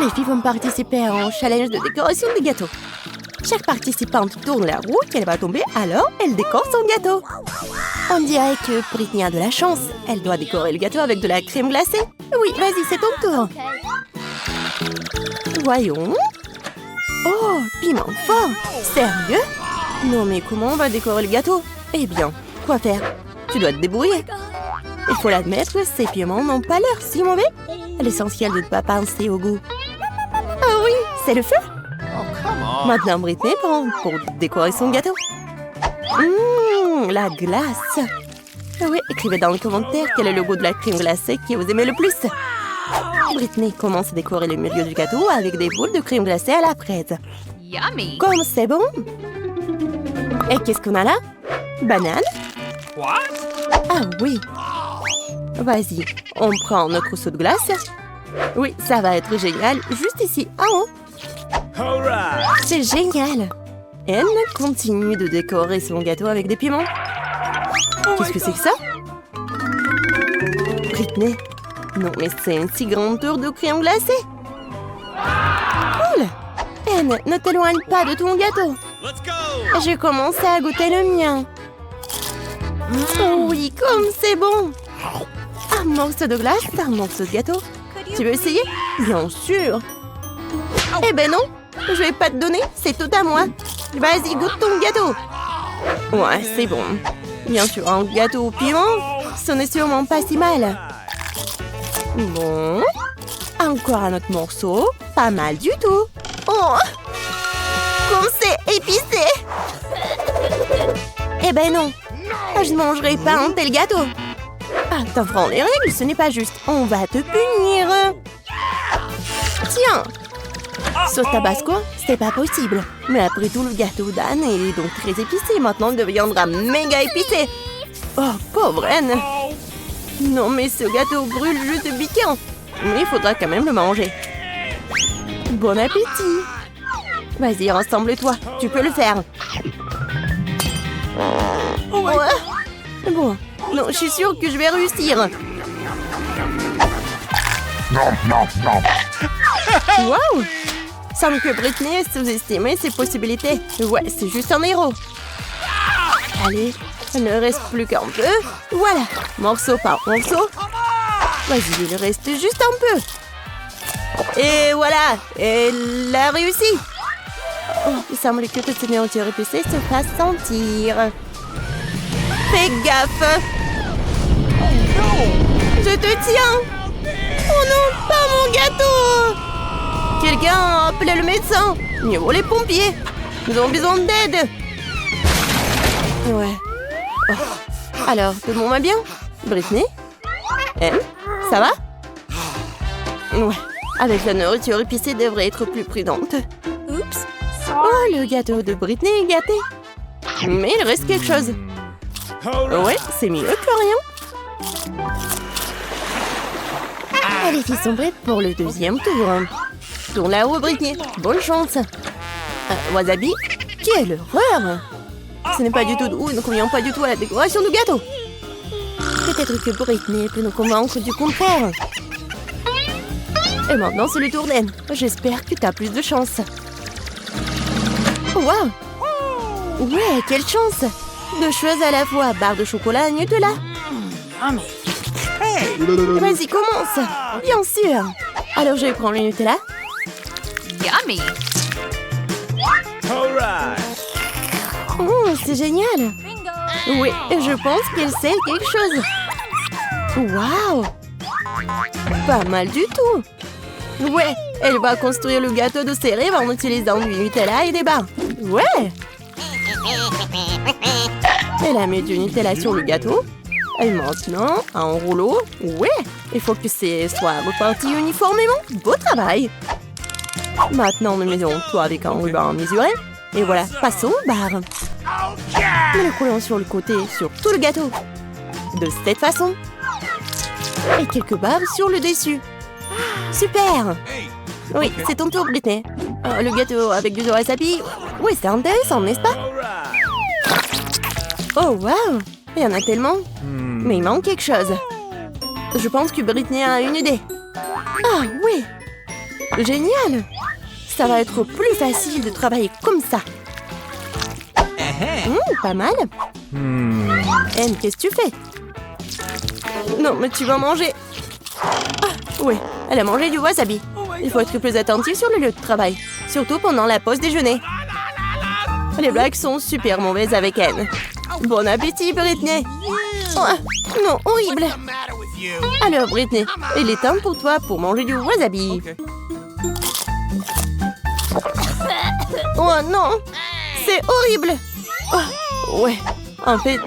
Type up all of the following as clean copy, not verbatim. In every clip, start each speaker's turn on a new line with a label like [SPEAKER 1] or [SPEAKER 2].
[SPEAKER 1] Les filles vont participer à un challenge de décoration des gâteaux. Chaque participante tourne la roue qu'elle va tomber, alors elle décore son gâteau. On dirait que Britney a de la chance. Elle doit décorer le gâteau avec de la crème glacée. Oui, vas-y, c'est ton tour. Voyons. Oh, piment fort. Sérieux? Non, mais comment on va décorer le gâteau? Eh bien, quoi faire? Tu dois te débrouiller. Il faut l'admettre, ces piments n'ont pas l'air si mauvais. L'essentiel de ne pas penser au goût. Ah oui, c'est le feu. Maintenant, Britney prend pour décorer son gâteau. La glace. Ah oui, écrivez dans les commentaires quel est le goût de la crème glacée que vous aimez le plus. Britney commence à décorer le milieu du gâteau avec des boules de crème glacée à la fraise.
[SPEAKER 2] Yummy!
[SPEAKER 1] Comme c'est bon! Et qu'est-ce qu'on a là? Banane?
[SPEAKER 2] What?
[SPEAKER 1] Ah oui! Vas-y, on prend notre seau de glace. Oui, ça va être génial, juste ici, en haut. C'est génial! Elle continue de décorer son gâteau avec des piments. Qu'est-ce que c'est que ça? Britney? Non, mais c'est une si grande tour de crème glacée. Cool! Anne, ne t'éloigne pas de ton gâteau. J'ai commencé à goûter le mien. Oh oui, comme c'est bon! Un morceau de glace, un morceau de gâteau. Tu veux essayer? Bien sûr! Eh ben non! Je vais pas te donner, c'est tout à moi. Vas-y, goûte ton gâteau. Ouais, c'est bon. Bien sûr, un gâteau au piment, ce n'est sûrement pas si mal. Bon. Encore un autre morceau. Pas mal du tout. Oh! Comme c'est épicé! Eh ben non. Je ne mangerai pas un tel gâteau. Ah, t'enfreins les règles, ce n'est pas juste. On va te punir. Tiens! Sauce tabasco, c'est pas possible. Mais après tout, le gâteau d'Anne est donc très épicé. Maintenant, il deviendra méga épicé. Oh, pauvre Anne. Non, mais ce gâteau brûle juste piquant. Mais il faudra quand même le manger. Bon appétit. Vas-y, rassemble-toi. Tu peux le faire. Ouais. Bon, non, je suis sûre que je vais réussir. Waouh! Semble que Britney a sous-estimé ses possibilités. Ouais, c'est juste un héros. Allez, il ne reste plus qu'un peu. Voilà, morceau par morceau. Vas-y, il reste juste un peu. Et voilà, elle a réussi. Oh, il semble que cette nourriture épicée se fasse sentir. Fais gaffe. Je te tiens. Oh non, pas mon gâteau. Quelqu'un a appelé le médecin. Mieux vaut les pompiers. Nous avons besoin d'aide. Ouais. Oh. Alors, tout le monde va bien? Britney? Elle? Ça va? Ouais. Avec la nourriture épicée, devrait être plus prudente. Oups. Oh, le gâteau de Britney est gâté. Mais il reste quelque chose. Ouais, c'est mieux que rien. Ah, les filles sont prêtes pour le deuxième tour. Tourne là-haut, Britney. Bonne chance. Wasabi? Quelle horreur! Ce n'est pas du tout doux, ne convient pas du tout à la décoration du gâteau. Peut-être que Britney peut nous convaincre du contraire. Et maintenant, c'est le tour d'Anne. J'espère que tu as plus de chance. Waouh! Ouais, quelle chance! Deux choses à la fois, barre de chocolat et Nutella. Vas-y, commence! Bien sûr! Alors, je vais prendre le Nutella.
[SPEAKER 2] Yummy!
[SPEAKER 1] Oh, c'est génial! Oui, je pense qu'elle sait quelque chose. Waouh! Pas mal du tout! Ouais, elle va construire le gâteau de ses rêves en utilisant du Nutella et des barres. Ouais! Elle a mis du Nutella sur le gâteau. Et maintenant, un rouleau. Ouais! Il faut que ce soit reparti uniformément. Beau travail! Maintenant, nous mettons tout avec un ruban mesuré. Et voilà, passons aux barres. Nous le collons sur le côté, sur tout le gâteau. De cette façon. Et quelques barres sur le dessus. Super! Oui, c'est ton tour, Britney. Le gâteau avec du wasabi. Oui, c'est intéressant, n'est-ce pas? Oh, waouh! Il y en a tellement. Mais il manque quelque chose. Je pense que Britney a une idée. Ah, oui! Génial! Ça va être plus facile de travailler comme ça. Pas mal. Anne, qu'est-ce que tu fais? Non, mais tu vas manger. Ah, ouais, elle a mangé du wasabi. Il faut être plus attentif sur le lieu de travail. Surtout pendant la pause déjeuner. Les blagues sont super mauvaises avec Anne. Bon appétit, Britney. Oh, non, horrible. Alors, Britney, il est temps pour toi pour manger du wasabi. Oh non, c'est horrible. Oh, ouais, en fait,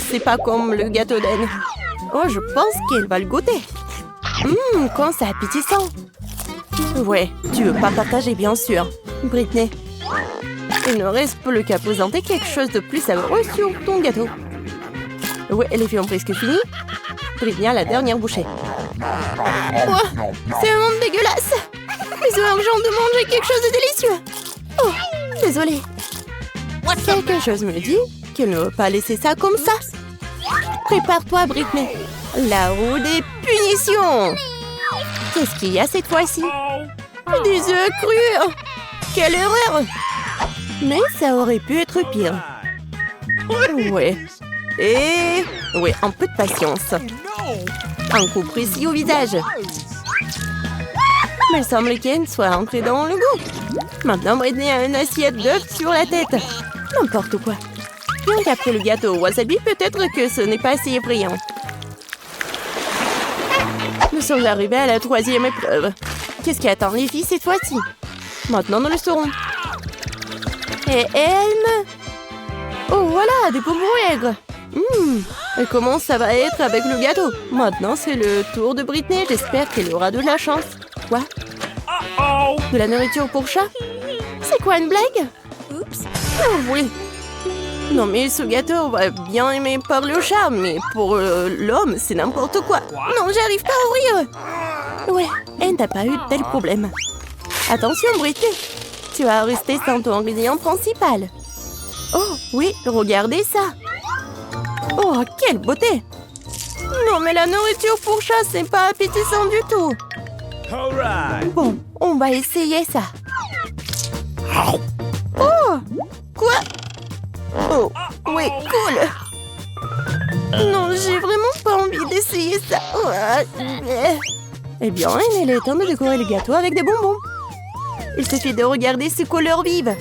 [SPEAKER 1] c'est pas comme le gâteau d'Anne. Oh, je pense qu'elle va le goûter. Quand c'est appétissant. Ouais, tu veux pas partager, bien sûr. Britney, il ne reste plus qu'à présenter quelque chose de plus savoureux sur ton gâteau. Ouais, les filles ont presque fini. Britney a la dernière bouchée. Oh, c'est vraiment dégueulasse. Mais c'est urgent de manger quelque chose de délicieux. Oh, désolée. Quelque chose me dit qu'elle ne veut pas laisser ça comme ça. Prépare-toi, Britney. La roue des punitions. Qu'est-ce qu'il y a cette fois-ci? Des œufs crus. Quelle erreur. Mais ça aurait pu être pire. Ouais. Et... ouais, un peu de patience. Un coup précis au visage. Mais il semble qu'Anne soit entrée dans le goût. Maintenant, Britney a une assiette d'œufs sur la tête. N'importe quoi. Bien qu'après le gâteau au wasabi, peut-être que ce n'est pas assez effrayant. Nous sommes arrivés à la 3e épreuve. Qu'est-ce qui attend les filles cette fois-ci? Maintenant, nous le saurons. Et Anne? Oh, voilà, des bonbons aigres. Et comment ça va être avec le gâteau? Maintenant, c'est le tour de Britney. J'espère qu'elle aura de la chance. Quoi? De la nourriture pour chat? C'est quoi, une blague? Oups. Oh, oui. Non, mais ce gâteau va bien aimé par le chat, mais pour l'homme, c'est n'importe quoi. Non, j'arrive pas à ouvrir. Ouais, Anne n'a pas eu de tel problème. Attention, Britney. Tu vas rester sans ton ingrédient principal. Oh, oui, regardez ça. Oh, quelle beauté. Non, mais la nourriture pour chat, c'est pas appétissant du tout. Bon, on va essayer ça. Oh, quoi? Oh, oui, cool. Non, j'ai vraiment pas envie d'essayer ça. Eh bien, il est temps de décorer le gâteau avec des bonbons. Il suffit de regarder ces couleurs vives.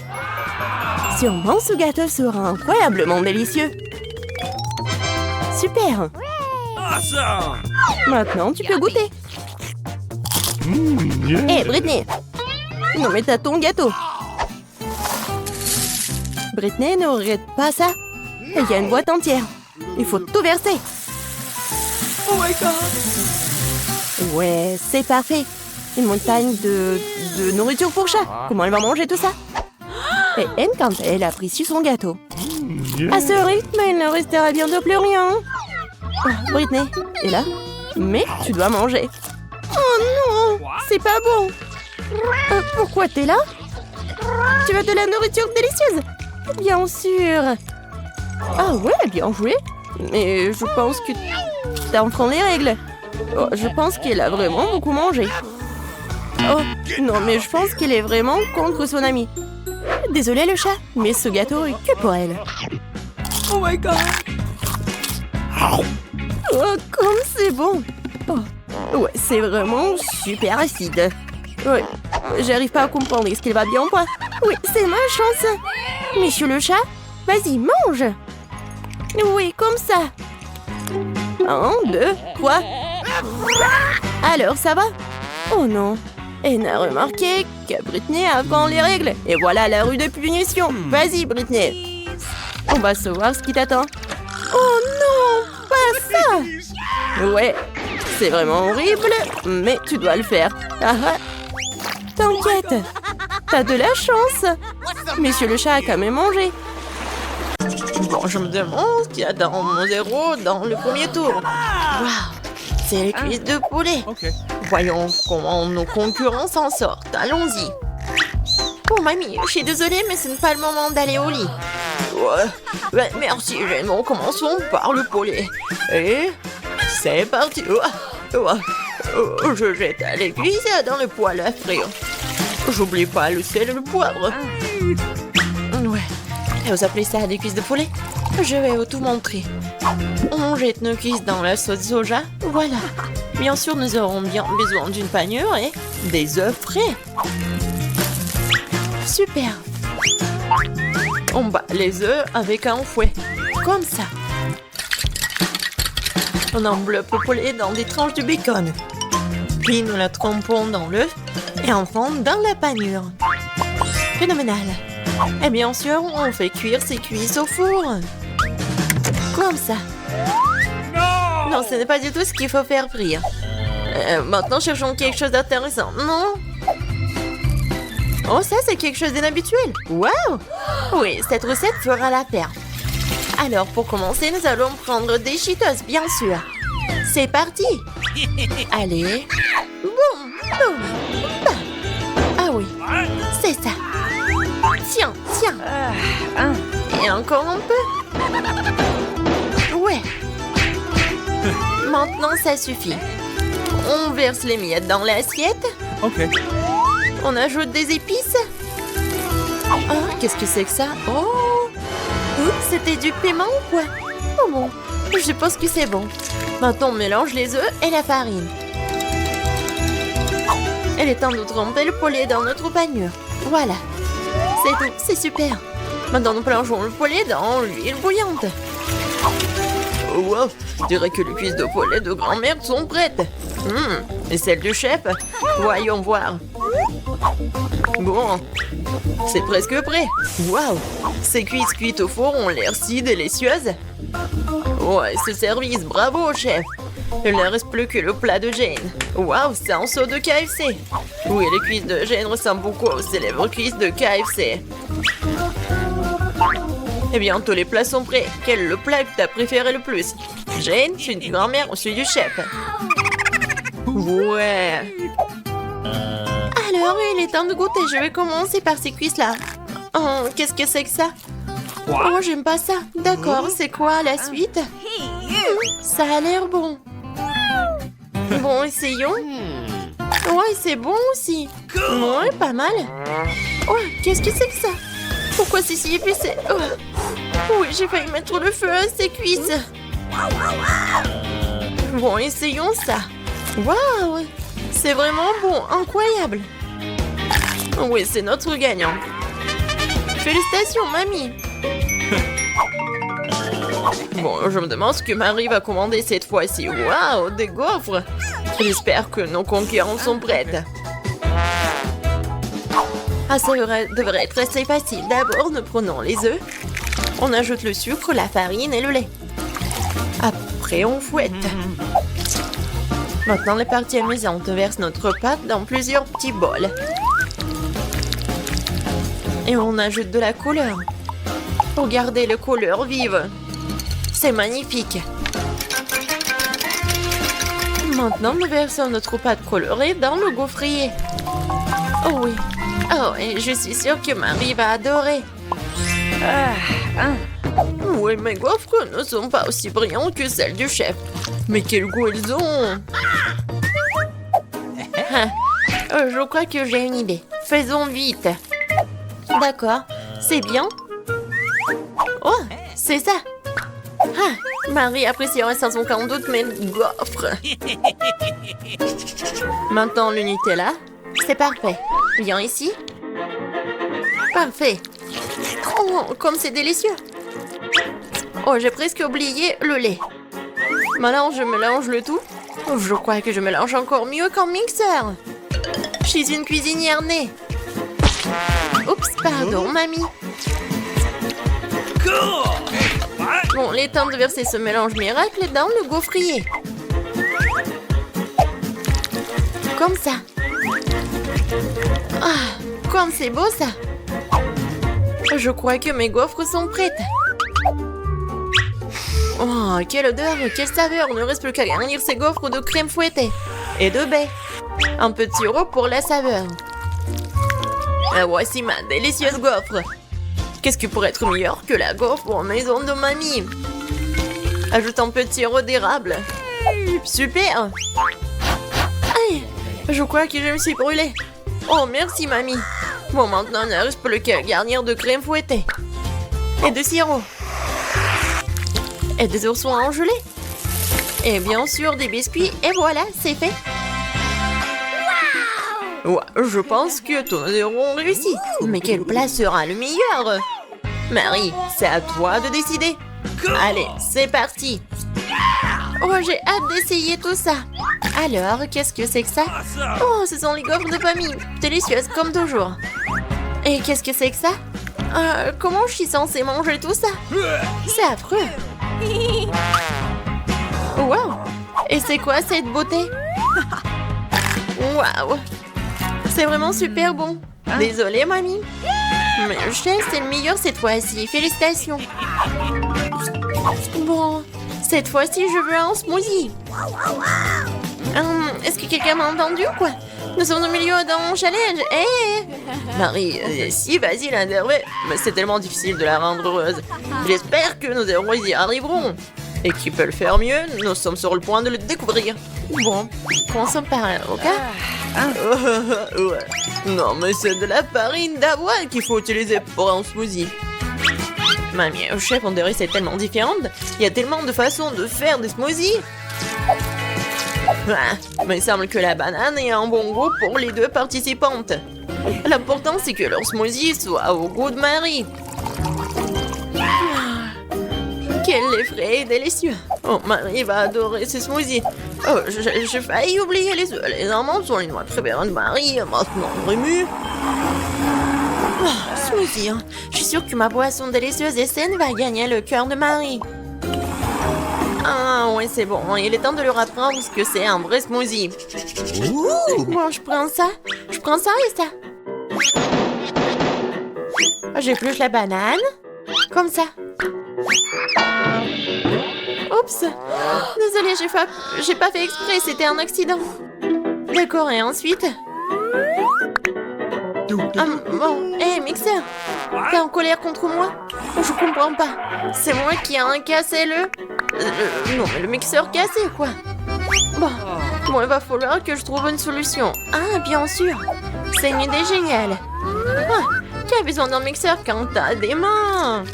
[SPEAKER 1] Sûrement, ce gâteau sera incroyablement délicieux. Super. Maintenant, tu peux goûter. Hé, Britney. Non, mais t'as ton gâteau. Britney ne regrette pas ça. Il y a une boîte entière. Il faut tout verser. Oh my god. Ouais, c'est parfait. Une montagne de nourriture pour chat. Comment elle va manger tout ça? Et Anne, quand elle a pris sur son gâteau. À ce rythme, il ne restera bientôt plus rien. Oh, Britney est là. Mais tu dois manger. Oh non, c'est pas bon. Pourquoi t'es là? Tu veux de la nourriture délicieuse? Bien sûr. Ah ouais, bien joué. Mais je pense que t'enfreins les règles. Oh, je pense qu'elle a vraiment beaucoup mangé. Oh, non, mais je pense qu'elle est vraiment contre son ami. Désolée le chat, mais ce gâteau est que pour elle. Oh my god. Oh, comme c'est bon. Oh, ouais, c'est vraiment super acide. Ouais, j'arrive pas à comprendre. Est-ce qu'il va bien ou pas? Oui, c'est ma chance. Monsieur le chat, vas-y, mange. Oui, comme ça. 1, 2, quoi? Alors, ça va? Oh non. Anne a remarqué que Britney avant les règles. Et voilà la rue de punition. Vas-y, Britney. On va savoir ce qui t'attend. Oh non, pas ça. Ouais, c'est vraiment horrible, mais tu dois le faire. Ah ah. T'inquiète, t'as de la chance. Monsieur le chat a quand même mangé. Bon, je me demande ce qu'il y a dans mon zéro dans le premier tour. Waouh, c'est les cuisses de poulet. Voyons comment nos concurrents s'en sortent. Allons-y. Oh, mamie, je suis désolée, mais ce n'est pas le moment d'aller au lit. Ouais, merci, Gémeaux. Commençons par le poulet. Et c'est parti. Je jette les cuisses dans le poêle à frire. J'oublie pas le sel et le poivre. Ouais. Et vous appelez ça des cuisses de poulet? Je vais vous tout montrer. On jette nos cuisses dans la sauce soja. Voilà. Bien sûr, nous aurons bien besoin d'une panure et des œufs frais. Super. On bat les œufs avec un fouet. Comme ça. On enveloppe le poulet dans des tranches de bacon. Puis nous la trempons dans l'œuf et enfin dans la panure. Phénoménal. Et bien sûr, on fait cuire ces cuisses au four. Comme ça. Non, ce n'est pas du tout ce qu'il faut faire frire. Maintenant, cherchons quelque chose d'intéressant. Non? Oh, ça, c'est quelque chose d'inhabituel. Waouh! Oui, cette recette fera l'affaire. Alors, pour commencer, nous allons prendre des Cheetos, bien sûr. C'est parti! Allez. Boum, boum, bam. Ah oui, c'est ça. Tiens, tiens. Et encore un peu. Ouais. Maintenant, ça suffit. On verse les miettes dans l'assiette.
[SPEAKER 3] Ok.
[SPEAKER 1] On ajoute des épices. Oh, qu'est-ce que c'est que ça? Oh! Oups, c'était du piment ou quoi? Oh bon, je pense que c'est bon. Maintenant, on mélange les œufs et la farine. Il est temps de tremper le poulet dans notre panure. Voilà. C'est tout, c'est super. Maintenant, nous plongeons le poulet dans l'huile bouillante. Oh, wow, je dirais que les cuisses de poulet de grand-mère sont prêtes. Et celles du chef? Voyons voir. Bon, c'est presque prêt. Waouh, ces cuisses cuites au four ont l'air si délicieuses. Ouais, ce service, bravo, chef. Il ne reste plus que le plat de Jane. Waouh, c'est un saut de KFC. Oui, les cuisses de Jane ressemblent beaucoup aux célèbres cuisses de KFC. Et bientôt les plats sont prêts. Quel est le plat que tu as préféré le plus? Jane, celui de grand-mère ou celui du chef? Ouais. Alors, il est temps de goûter. Je vais commencer par ces cuisses-là. Oh, qu'est-ce que c'est que ça? Oh, j'aime pas ça. D'accord, c'est quoi la suite? Ça a l'air bon. Bon, essayons. Ouais, c'est bon aussi. Ouais, pas mal. Oh, qu'est-ce que c'est que ça? Pourquoi c'est si épicé? Oh. Oui, j'ai failli mettre le feu à ces cuisses. Bon, essayons ça. Waouh! C'est vraiment bon, incroyable. Oui, c'est notre gagnant. Félicitations, mamie. Bon, je me demande ce que Marie va commander cette fois-ci. Waouh, des gaufres. J'espère que nos concurrents sont prêtes. Ah, ça devrait être assez facile. D'abord, nous prenons les œufs. On ajoute le sucre, la farine et le lait. Après, on fouette. Maintenant, les parties amusantes. On verse notre pâte dans plusieurs petits bols. Et on ajoute de la couleur. Regardez les couleurs vives. C'est magnifique. Maintenant, nous versons notre pâte colorée dans le gaufrier. Oh oui. Oh, et je suis sûre que Marie va adorer. Oui, mes gaufres ne sont pas aussi brillantes que celles du chef. Mais quel goût ils ont! Je crois que j'ai une idée. Faisons vite. D'accord, c'est bien. Oh, c'est ça. Marie appréciera sans aucun doute mes gaufres. Maintenant, le Nutella. C'est parfait. Viens ici. Parfait. Oh, comme c'est délicieux. Oh, j'ai presque oublié le lait. Maintenant, je mélange le tout. Oh, je crois que je mélange encore mieux qu'en mixeur. Je suis une cuisinière née. Oups, pardon, mamie. Bon, il est temps de verser ce mélange miracle dans le gaufrier. Comme ça. Ah, comme c'est beau ça. Je crois que mes gaufres sont prêtes. Oh, quelle odeur, quelle saveur. Il ne reste plus qu'à garnir ces gaufres de crème fouettée et de baie. Un peu de sirop pour la saveur. Et voici ma délicieuse gaufre. Qu'est-ce qui pourrait être meilleur que la gaufre en maison de mamie? Ajoute un peu de sirop d'érable. Super. Aïe, je crois que je me suis brûlée. Oh, merci, mamie. Bon, maintenant, il ne reste plus qu'à garnir de crème fouettée. Et de sirop. Et des oursons en gelée. Et bien sûr, des biscuits. Et voilà, c'est fait. Ouais, je pense que tous nous aurons réussi. Mais quel plat sera le meilleur? Marie, c'est à toi de décider. Allez, c'est parti. Oh, j'ai hâte d'essayer tout ça. Alors, qu'est-ce que c'est que ça? Oh, ce sont les gaufres de famille. Délicieuses comme toujours. Et qu'est-ce que c'est que ça? Comment je suis censée manger tout ça? C'est affreux. Wow. Et c'est quoi cette beauté? Waouh. C'est vraiment super bon. Désolée, mamie. Mais le chef, c'est le meilleur cette fois-ci. Félicitations. Bon, cette fois-ci, je veux un smoothie. Est-ce que quelqu'un m'a entendu ou quoi? Nous sommes au milieu d'un challenge. Hey! Marie, si, vas-y, l'interview. Mais c'est tellement difficile de la rendre heureuse. J'espère que nos héros y arriveront. Et qui peut le faire mieux, nous sommes sur le point de le découvrir. Bon, commençons par un, ok? Ouais. Non, mais c'est de la farine d'avoine qu'il faut utiliser pour un smoothie. Mamie, chef, on dirait c'est tellement différent. Il y a tellement de façons de faire des smoothies. Mais il semble que la banane ait un bon goût pour les deux participantes. L'important, c'est que leur smoothie soit au goût de Marie. Quel lait frais et délicieux. Oh, Marie va adorer ces smoothies. Oh, j'ai failli oublier les œufs. Les amandes sont les noix préférées de Marie. Maintenant, Rému. Oh, smoothie, hein. Je suis sûre que ma boisson délicieuse et saine va gagner le cœur de Marie. Ah, ouais, c'est bon. Il est temps de leur apprendre ce que c'est un vrai smoothie. Bon, je prends ça. Je prends ça et ça. J'épluche la banane. Comme ça. Oups. Désolée, j'ai pas fait exprès. C'était un accident. D'accord, et ensuite... bon, hé, mixeur. T'es en colère contre moi? Je comprends pas. C'est moi qui ai cassé non, mais le mixeur cassé, quoi. Bon, il va falloir que je trouve une solution. Ah, bien sûr. C'est une idée géniale. Qui a besoin d'un mixeur quand t'as des mains?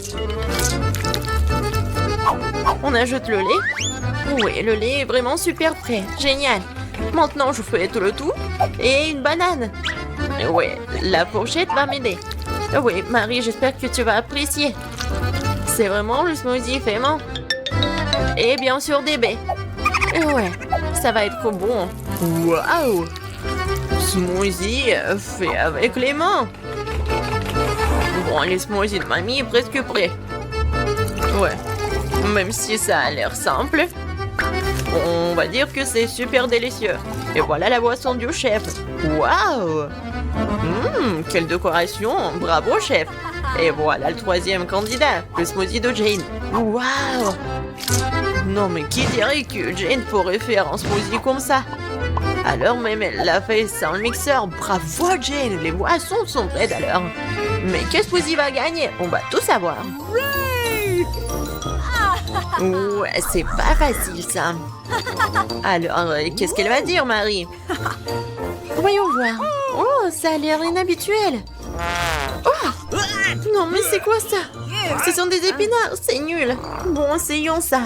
[SPEAKER 1] On ajoute le lait. Oui, le lait est vraiment super prêt. Génial. Maintenant, je fais tout le tout. Et une banane. Oui, la fourchette va m'aider. Oui, Marie, j'espère que tu vas apprécier. C'est vraiment le smoothie fait main. Et bien sûr des baies. Ouais, ça va être bon. Waouh! Smoothie fait avec les mains. Bon, les smoothies de mamie est presque prêt. Ouais, même si ça a l'air simple, on va dire que c'est super délicieux. Et voilà la boisson du chef. Waouh! Quelle décoration! Bravo, chef! Et voilà le troisième candidat, le smoothie de Jane. Waouh! Non, mais qui dirait que Jane pourrait faire un smoothie comme ça? Alors même elle l'a fait sans le mixeur. Bravo, Jane! Les boissons sont prêtes alors. Mais quel smoothie va gagner? On va tout savoir. Ouais, c'est pas facile ça. Alors, qu'est-ce qu'elle va dire, Marie? Voyons voir. Oh, ça a l'air inhabituel. Oh! Non, mais c'est quoi ça? Ce sont des épinards, c'est nul. Bon, essayons ça.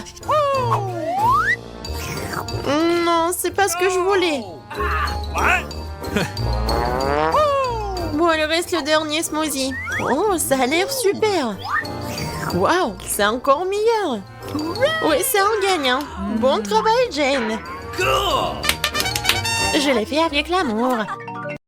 [SPEAKER 1] Non, c'est pas ce que je voulais. Bon, il reste le dernier smoothie. Oh, ça a l'air super. Waouh, c'est encore meilleur. Oui, c'est un gagnant. Bon travail, Jane. Je l'ai fait avec l'amour.